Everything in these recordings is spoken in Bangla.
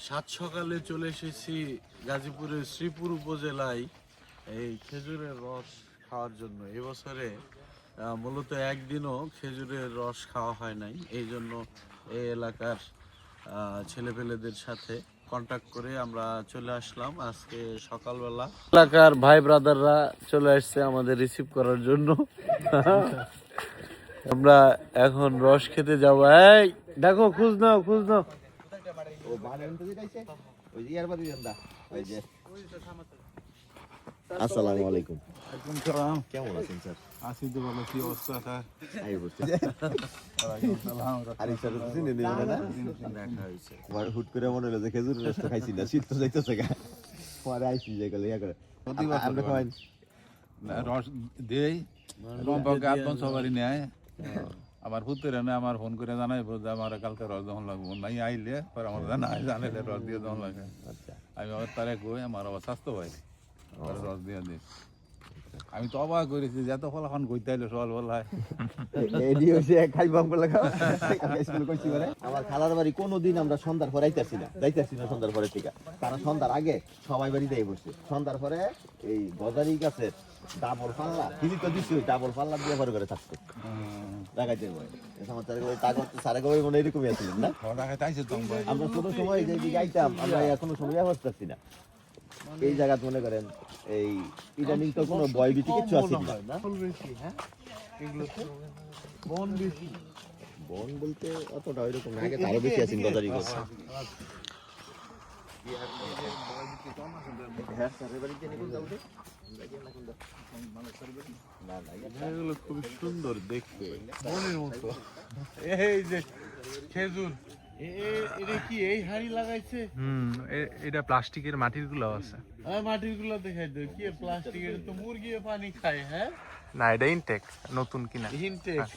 সাত সকালে চলে এসেছি গাজীপুরের শ্রীপুর উপজেলায় এই খেজুরের রস খাওয়ার জন্য। এবছরে মূলত একদিনও খেজুরের রস খাওয়া হয় নাই, এই জন্য এই এলাকার ছেলেপেলেদের সাথে কন্ট্যাক্ট করে আমরা চলে আসলাম আজকে সকালবেলা। এলাকার ভাই ব্রাদাররা চলে আসছে আমাদের রিসিভ করার জন্য। আমরা এখন রস খেতে যাবো। এই দেখো, খুঁজ নাও। আসসালামু আলাইকুম। কেমন আছেন স্যার? আছি তো ভালো, কি অবস্থা স্যার? হুট করে মনে হলো যে খেজুর রস তো খাইছি না, শীত তো যাইতেছে গা, পরে আইসি যে গেলে ইয়া করে আমরা খাওয়াই রস দেই সবারই নেয়। আমার পুত্রে আমার ফোন করে জানাইবো যে আমার কালকে রস যখন লাগবো, নাই আইলে পরে আমার জানাইলে রস দিয়ে যখন লাগে আমি আবার তারে কই আমার আবার স্বাস্থ্য হয় রস দিয়ে দিই। আমি তো অবাক করেছি যে এত ফল এখন কইতে আইলো সকাল বেলায়। আমার খালার বাড়ি কোনোদিন আমরা সন্ধ্যার পরে যাইতেছি না সন্ধ্যার পরে থেকে, কারণ সন্ধ্যার আগে সবাই বাড়িতে বসছে। সন্ধ্যার পরে এই গজারি গাছের ডাবল পাল্লা কিনি তো দিচ্ছি, ওই ডাবল পাল্লা দিয়ে ঘরে ঘরে থাকতো দেখাইতে মনে এরকমই আছিলেন না? আমরা কোনো সময় যে গাইতাম আমরা কোনো সময় পারছি না। এই জায়গা মনে করেন এই ইদানিং তো কোনো বয় বিটি কিছু আছে না, বন বলতে অতটা ওইরকম না, আগে তারও বেশি আছেন গজারি গাছ। খুবই সুন্দর দেখতে, মনের মতো। এই যে খেজুর, এটা কি এই হাড়ি লাগাইছে? এটা প্লাস্টিকের মাটির গুলো আছে। মাটির গুলো দেখাই দেয় কি প্লাস্টিকের, তো মুরগি পানি খায়। হ্যাঁ না, এটা ইনটেক, নতুন কিনা ইনটেক।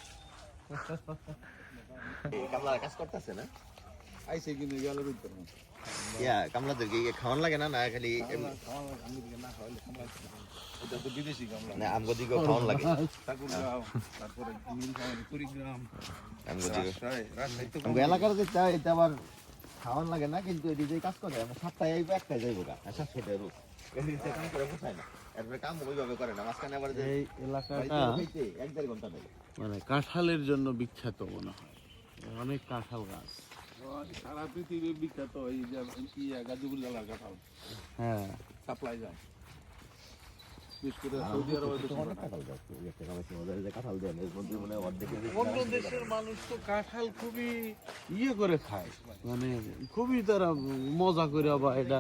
কামলা কাজ করতেছে না, আইসে কিন্তু গেল ইয়া কামলাদেরকে খাওয়ান লাগে না, না খালি বিদেশি গামলা না আমগো দিকে খাওয়ান লাগে। তারপরে কুড়িগ্রাম আমগো এলাকার যে চা এটা আবার খাওয়ান লাগে না, কিন্তু এটি যে কাজ করে আমরা সাতটায় আইবো একটাই যাইবো গা, আচ্ছা সেটা রূপ এদিকে কাম করে বসায় না, এরপরে কাম ওইভাবে করে না, মাঝখানে আবার যে এই এলাকাটা 1-1.5 ঘন্টা দেয়। মানে কাঁঠালের জন্য বিখ্যাত মনে হয়, অনেক কাঁঠাল গাছ। সারা পৃথিবী বিখ্যাত এই যে গাজীপুর জেলার কাঁঠাল। হ্যাঁ, সাপ্লাই যায় বিশেষ করে সৌদি আরবে। অন্য দেশের মানুষ তো কাঁঠাল খুবই করে খায়, মানে খুবই তারা মজা করে বা এটা।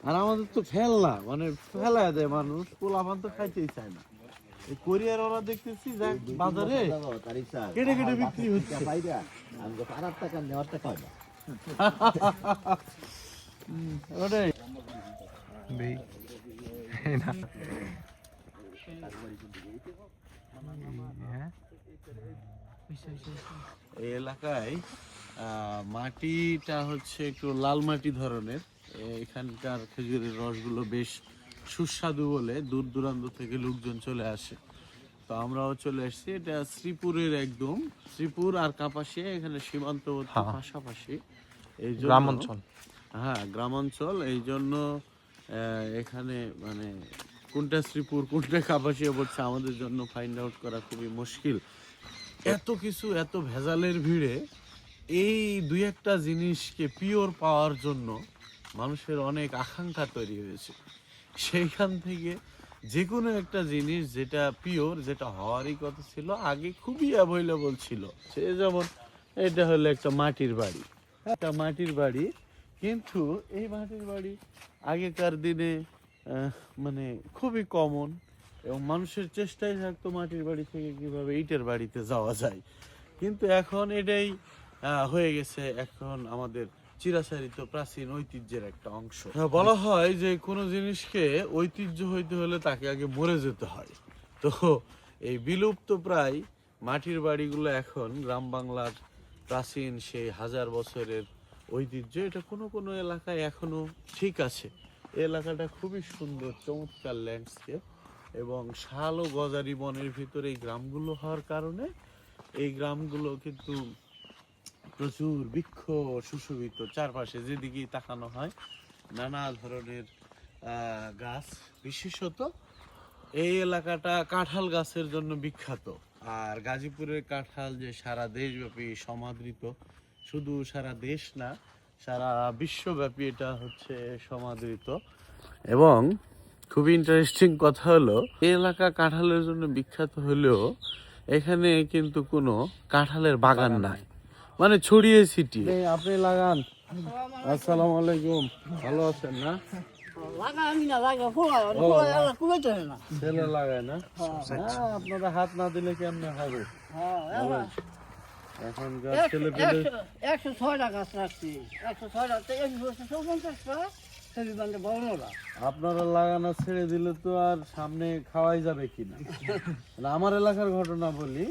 আর আমাদের তো ফেলনা, মানে ফেলায় দেয় মানুষ, পোলাপান তো খাইতেই চায় না। কোরিয়ার ওরা দেখতেছি বাজারে কেটে কেটে বিক্রি হচ্ছে। ওটাই এই এলাকায় মাটিটা হচ্ছে একটু লাল মাটি ধরনের। এখানকার খেজুরের রসগুলো বেশ সুস্বাদু বলে দূর দূরান্ত থেকে লোকজন চলে আসে। তো আমরাও চলে আসছি। এটা শ্রীপুরের একদম শ্রীপুর আর কাপাসিয়া এখানে সীমান্তবর্তী পাশাপাশি, এই গ্রামাঞ্চল। হ্যাঁ, গ্রামাঞ্চল, এই জন্য এখানে মানে কোনটা শ্রীপুর কোনটা কাপাসিয়া পড়ছে আমাদের জন্য ফাইন্ড আউট করা খুবই মুশকিল। এত কিছু, এত ভেজালের ভিড়ে এই দুই একটা জিনিসকে পিওর পাওয়ার জন্য মানুষের অনেক আকাঙ্ক্ষা তৈরি হয়েছে। সেইখান থেকে যে কোনো একটা জিনিস যেটা পিওর, যেটা হওয়ারই কথা ছিল, আগে খুবই অ্যাভেলেবল ছিল। সে যেমন এটা হলো একটা মাটির বাড়ি, একটা মাটির বাড়ি, কিন্তু এই মাটির বাড়ি আগেকার দিনে মানে খুবই কমন, এবং মানুষের চেষ্টাই থাকতো মাটির বাড়ি থেকে কিভাবে ইটের বাড়িতে যাওয়া যায়। কিন্তু এখন এটাই হয়ে গেছে এখন আমাদের চিরাচরিত প্রাচীন ঐতিহ্যের একটা অংশ। বলা হয় যে কোনো জিনিসকে ঐতিহ্য হইতে হলে তাকে আগে মরে যেতে হয়। তো এই বিলুপ্ত প্রায় মাটির বাড়িগুলো এখন গ্রাম বাংলার প্রাচীন সেই হাজার বছরের ঐতিহ্য, এটা কোনো কোনো এলাকায় এখনো ঠিক আছে। এই এলাকাটা খুবই সুন্দর, চমৎকার ল্যান্ডস্কেপ, এবং শাল ও গজারি বনের ভিতরে এই গ্রামগুলো হওয়ার কারণে এই গ্রামগুলো কিন্তু প্রচুর বৃক্ষ সুশোভিত, চারপাশে যেদিকেই তাকানো হয় নানা ধরনের গাছ। বিশেষত এই এলাকাটা কাঁঠাল গাছের জন্য বিখ্যাত। আর গাজীপুরের কাঁঠাল যে সারা দেশব্যাপী সমাদৃত, শুধু সারা দেশ না, সারা বিশ্বব্যাপী এটা হচ্ছে সমাদৃত। এবং খুবই ইন্টারেস্টিং কথা হলো, এই এলাকা কাঁঠালের জন্য বিখ্যাত হলেও এখানে কিন্তু কোনো কাঁঠালের বাগান নাই, মানে ছড়িয়ে ছিটিয়ে। আপনি লাগান। আসসালামু আলাইকুম, ভালো আছেন না? ছেলে লাগায় না? আপনারা হাত না দিলে কেমনে হবে? এখন গাছ ছেলে পেলে 106টা গাছ রাখছি, 106টা 150টা আপনারা লাগানো ছেড়ে দিলে তো আর সামনে খাওয়াই যাবে কিনা। আমার এলাকার ঘটনা বলি,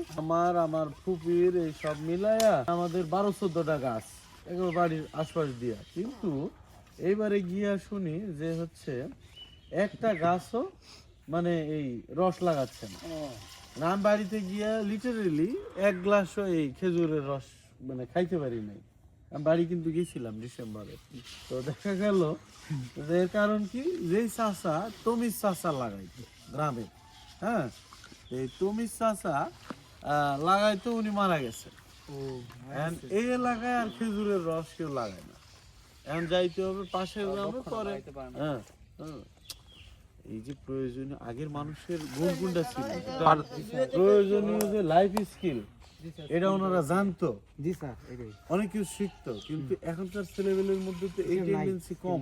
আমার ফুপির এই সব মিলায়া আমাদের 12-14টা গাছ এগুলো বাড়ির আশপাশ দিয়া, কিন্তু এইবারে গিয়া শুনি যে হচ্ছে একটা গাছও মানে এই রস লাগাচ্ছে না। আমি বাড়িতে গিয়া লিটারেলি 1 গ্লাসও এই খেজুরের রস মানে খাইতে পারি নাই। আমি বাড়ি কিন্তু গেছিলাম ডিসেম্বরে, তো দেখা গেল যে এর কারণ কি, যে চাষা তমিজ চাষা লাগাইতো গ্রামে, হ্যাঁ, এই তমিজ চাষা লাগাইতো, উনি মারা গেছে। এই এলাকায় আর খেজুরের রস কেউ লাগায় না। এখন যাইতে হবে পাশের গ্রামে পরে। হ্যাঁ, এই যে প্রয়োজনীয় আগের মানুষের গুণ কোনটা ছিল, প্রয়োজনীয় যে লাইফ স্কিল, এটা ওনারা জানতো, অনেক কিছু শিখতো, কিন্তু এখনকার ছেলেবেলের মধ্যে তো এই টেন্ডেন্সি কম।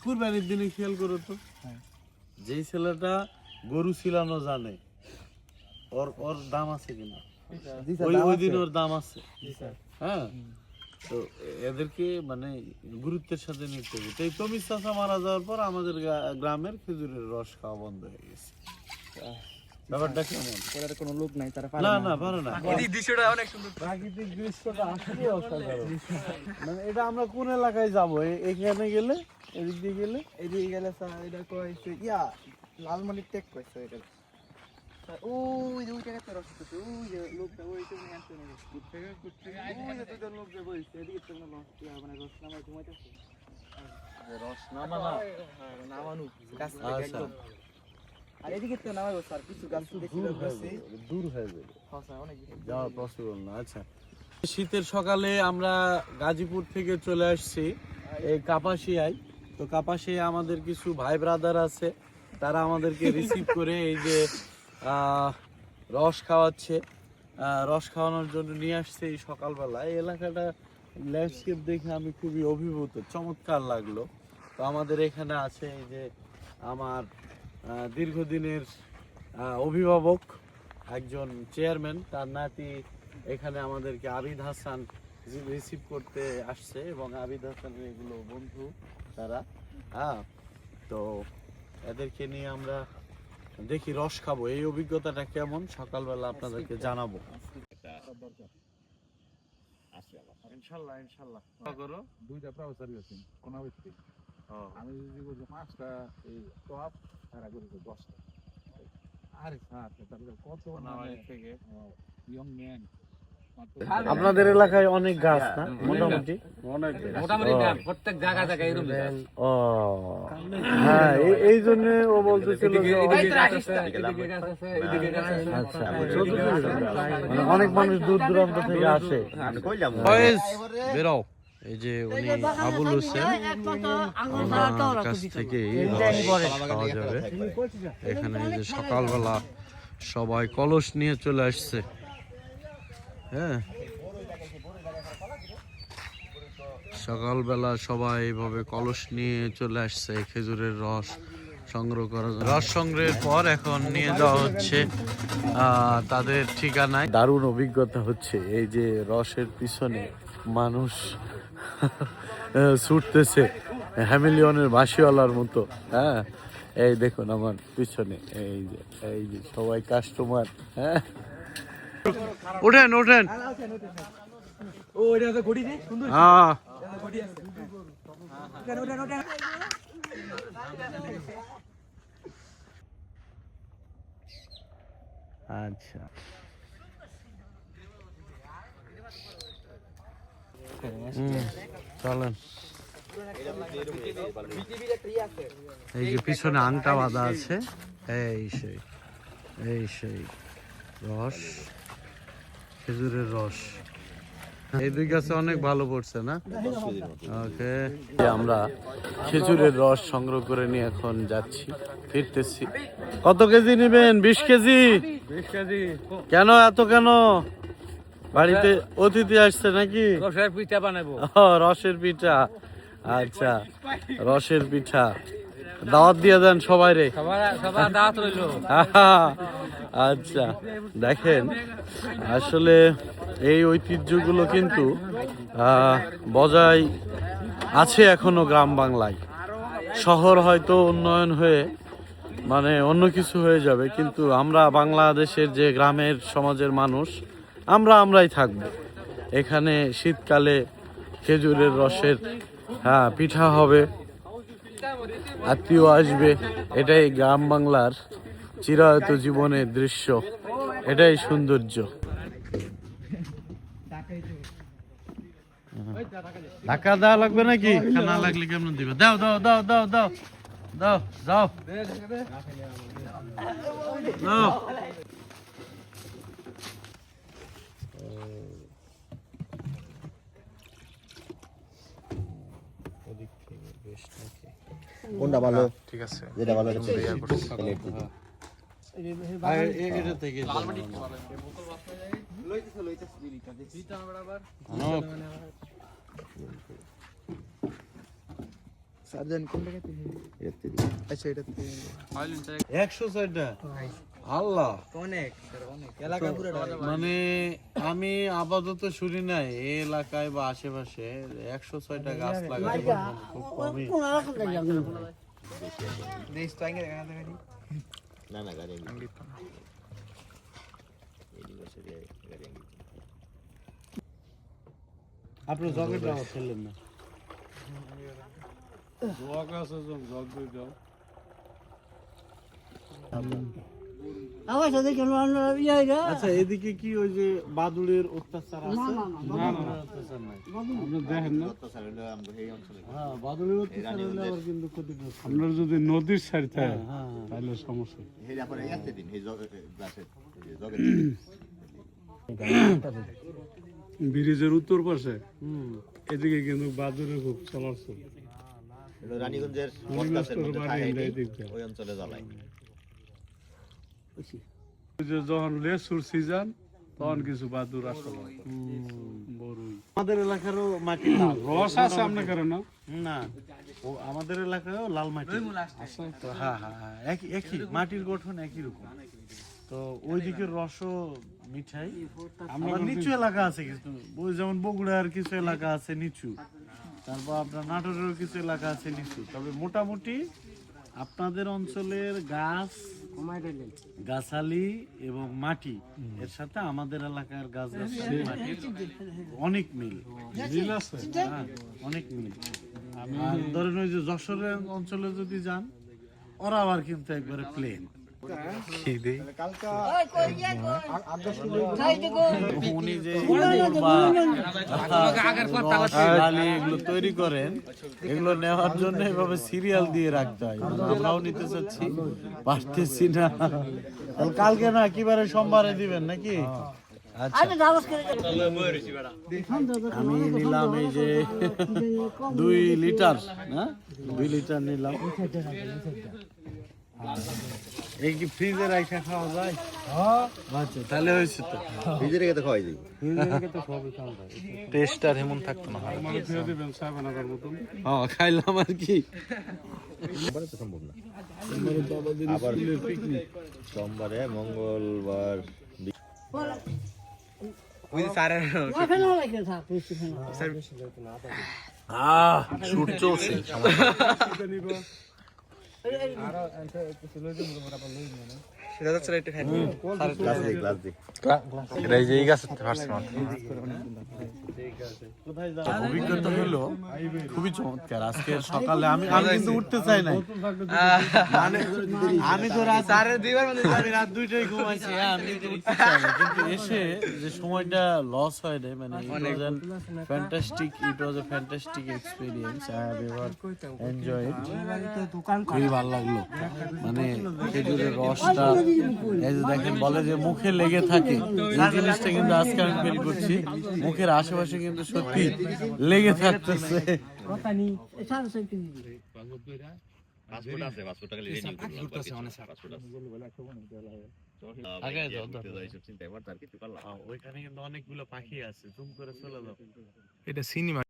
কুরবানির দিনে খেয়াল করো তো, যেই ছেলেটা গরু ছিলানো জানে, ওর দাম আছে কিনা, ওই দিন ওর দাম আছে। হ্যাঁ, তো এদেরকে মানে গুরুত্বের সাথে নিতে হবে। তো এই তমিজ চাচা মারা যাওয়ার পর আমাদের গ্রামের খেজুরের রস খাওয়া বন্ধ হয়ে গেছে। ব্যাপারটা কেমন? কোনো লোক নাই, তারা না না পারে না। এই দৃশ্যটা অনেক সুন্দর। প্রাকৃতিক দৃশ্যটা আসলে অসাধারণ। মানে এটা আমরা কোন এলাকায় যাবো? এখানে গেলে, এদিক দিয়ে গেলে, এদিকে গেলে স্যার এটা কইছে ইয়া লালমণি টেক কইছে এটা ওই যে ওই জায়গাতে রস করছে, ওই যে লোকটা ওই তো নিয়ে আসছে নাকি কুট থেকে ওই যে দুজন লোক যে বইছে এদিকে তো রস ইয়া মানে রস নামায় ঘুমাইতেছে, রস নামানো নামানো গাছ থেকে একদম। আর এদিকে তো নামাবো স্যার, কিছু গাছ দেখি দূর হয়ে যাবে, হ্যাঁ স্যার অনেক যাওয়া পসিবল না। আচ্ছা, শীতের সকালে আমরা গাজীপুর থেকে চলে আসছি এই কাপাসিয়ায়। তো কাপাসিয়ায় আমাদের কিছু ভাই ব্রাদার আছে, তারা আমাদেরকে রিসিভ করে এই যে রস খাওয়াচ্ছে, রস খাওয়ানোর জন্য নিয়ে আসছে এই সকালবেলা। এই এলাকাটা ল্যান্ডস্কেপ দেখে আমি খুবই অভিভূত, চমৎকার লাগলো। তো আমাদের এখানে আছে এই যে আমার দীর্ঘদিনের অভিভাবক, একজন চেয়ারম্যান, তার নাতি এখানে আমাদেরকে আবিদ হাসান রিসিভ করতে আসছে, এবং আবিদ হাসানের এগুলো বন্ধু তারা। হ্যাঁ, তো এদেরকে নিয়ে আমরা দেখি রস খাবো, এই অভিজ্ঞতাটা কেমন সকালবেলা আপনাদেরকে জানাবো। ইনশাল্লাহ ইনশাল্লাহ করো। 2টা প্রফেসর গেছেন কোন ব্যক্তি, আমি যদি বলছি 5টা এই টপ আর আগে 10টা। আরে স্যার তাহলে কত মানে থেকে ইয়ং ম্যান। আপনাদের এলাকায় অনেক গাছ না? মোটামুটি প্রত্যেক জায়গা জায়গায় এরকম ও হ্যাঁ, এই জন্য ও বলতেছিল যে আচ্ছা, মানে অনেক মানুষ দূর দূরান্ত থেকে আসে। বেরো, এই যে উনি আবুল হোসেন, ওনার কাছ থেকে খাওয়া যাবে এখানে। এই যে সকালবেলা সবাই কলস নিয়ে চলে আসছে। হ্যাঁ, সকালবেলা সবাই এইভাবে কলস নিয়ে চলে আসছে খেজুরের রস সংগ্রহ করার জন্য। রস সংগ্রহের পর এখন নিয়ে যাওয়া হচ্ছে তাদের ঠিকানায়। দারুণ অভিজ্ঞতা হচ্ছে, এই যে রসের পিছনে মানুষ ছুটতেছে হ্যামিলিয়নের বাঁশিওয়ালার মতো। হ্যাঁ, এই দেখুন আমার পিছনে এই যে সবাই কাস্টমার। হ্যাঁ, ওঠেন ওঠেন। ও এটা তো গড়ি রে সুন্দর হ্যাঁ, গড়ি আছে ওঠেন ওঠেন ওঠেন। আচ্ছা, চলেন। এই যে পিছনে আংটা বাঁধা আছে, এই সেই রস, খেজুরের রস। এই দুই গাছে অনেক ভালো পড়ছে না? ওকে, আমরা খেজুরের রস সংগ্রহ করে নিয়ে এখন যাচ্ছি, ফিরতেছি। কত কেজি নেবেন? 20 কেজি। 20 কেজি কেন এত কেন? বাড়িতে অতিথি আসছে নাকি? রসের পিঠা বানাবো। ও, রসের পিঠা। আচ্ছা, রসের পিঠা দাওয়াত দিয়ে দেন সবাই রে। সবার দাওয়াত রইলো। আচ্ছা, দেখেন আসলে এই ঐতিহ্যগুলো কিন্তু বজায় আছে এখনো গ্রাম বাংলায়। শহর হয়তো উন্নয়ন হয়ে মানে অন্য কিছু হয়ে যাবে, কিন্তু আমরা বাংলাদেশের যে গ্রামের সমাজের মানুষ আমরাই থাকবো এখানে। শীতকালে খেজুরের রসের পিঠা হবে, আত্মীয় আসবে। এটাই গ্রাম বাংলার চিরায়ত জীবনের দৃশ্য, এটাই সৌন্দর্য। ধাক্কা দেওয়া লাগবে নাকি? না লাগলে কেমন দিবে? দাও দাও দাও দাও দাও দাও দাও দাও। কোনটা ভালো? ঠিক আছে। যেটা ভালো এটা এটা থেকে সার্জন কোন টাকা তিনি? আচ্ছা এটা 106টা। আল্লাহ, অনেক স্যার, অনেক এলাকা পুরো মানে আমি আপাতত শুনি নাই এই এলাকায় বা আশেপাশে 106টা গাছ লাগাতে পারবো খুব কমই। দেশ তো আগে দেখা দেখা না না গাড়ি আপনার জগেটটা ফেললেন না? আচ্ছা, এদিকে কি ওই যে বাদুড়ের অত্যাচার আছে? না অত্যাচার নাই। হ্যাঁ, বাদুড়ের অত্যাচার হলে আবার কিন্তু ক্ষতিগ্রস্ত। আপনার যদি নদীর সাইড থাকে তাহলে সমস্যা। ব্রিজের উত্তর পাশে এদিকে কিন্তু বাদুরের খুব চলাচল। রানীগঞ্জের ওই অঞ্চলে জ্বালায়। যখন লেসুর সিজন তখন কিছু বাদুর আসে। আমাদের এলাকারও মাটি লাল। রস আছে আপনার কারণ না, ও আমাদের এলাকায়ও লাল মাটি তো। হ্যাঁ হ্যাঁ হ্যাঁ, একই মাটির গঠন একই রকম। তো ওই দিকের রসও মিঠাই। আমার নিচু এলাকা আছে কিছু, ওই যেমন বগুড়ার কিছু এলাকা আছে নিচু, তারপর আপনার নাটোরের কিছু এলাকা আছে নিচু। তবে মোটামুটি আপনাদের অঞ্চলের গাছ গাছালি এবং মাটি এর সাথে আমাদের এলাকার গাছ গাছালি মাটির অনেক মিল। হ্যাঁ, অনেক মিল। আর ধরেন ওই যে যশোরের অঞ্চলে যদি যান, ওরা আবার কিন্তু একবারে প্লেন। উনি যে এগুলো তৈরি করেন, এগুলো নেওয়ার জন্য এভাবে সিরিয়াল দিয়ে রাখতে হয়। আমরাও নিতে চাচ্ছি, পারতেছি না। কালকে না কিবারে সোমবারে দিবেন নাকি? আচ্ছা, আমি নিলাম এই যে 2 লিটার, না 2 লিটার নিলাম। এই কি ফ্রিজে রাখা খাওয়া যায়? আচ্ছা, তাহলে হয়েছে তো। ফ্রিজে রেখে তো খাওয়াই যাই। টেস্ট আর এমন থাকতো না। হ্যাঁ, খাইলাম আর কি। সম্ভব না। আবার সোমবারে, মঙ্গলবার শুট চলছে। রাজা চলে একটু খাই গ্লাস দে গ্লাস দে এটা এই যে এই গাছ ফার্স্ট অভিজ্ঞতা হলো খুবই চমৎকার। আজকে সকালে আমি আমি কিন্তু উঠতে চাই নাই, আমি তো রাত আমি রাত 2টায় ঘুমাইছি, আমি কিন্তু উঠতে চাই না, কিন্তু এসে যে সময়টা লস হয় নাই, মানে fantastic, it was a fantastic experience. I have ever enjoy it, খুবই ভালো লাগলো। মানে খেজুরের রসটা এই যে দেখেন বলে যে মুখে লেগে থাকে, এই জিনিসটা কিন্তু আজকে আমি ফিল করছি, মুখের আশেপাশে কিন্তু সত্যি লেগে থাকতেছে। ওইখানে কিন্তু অনেকগুলো পাখি আছে, জুম করে চলে যাও। এটা সিনেমা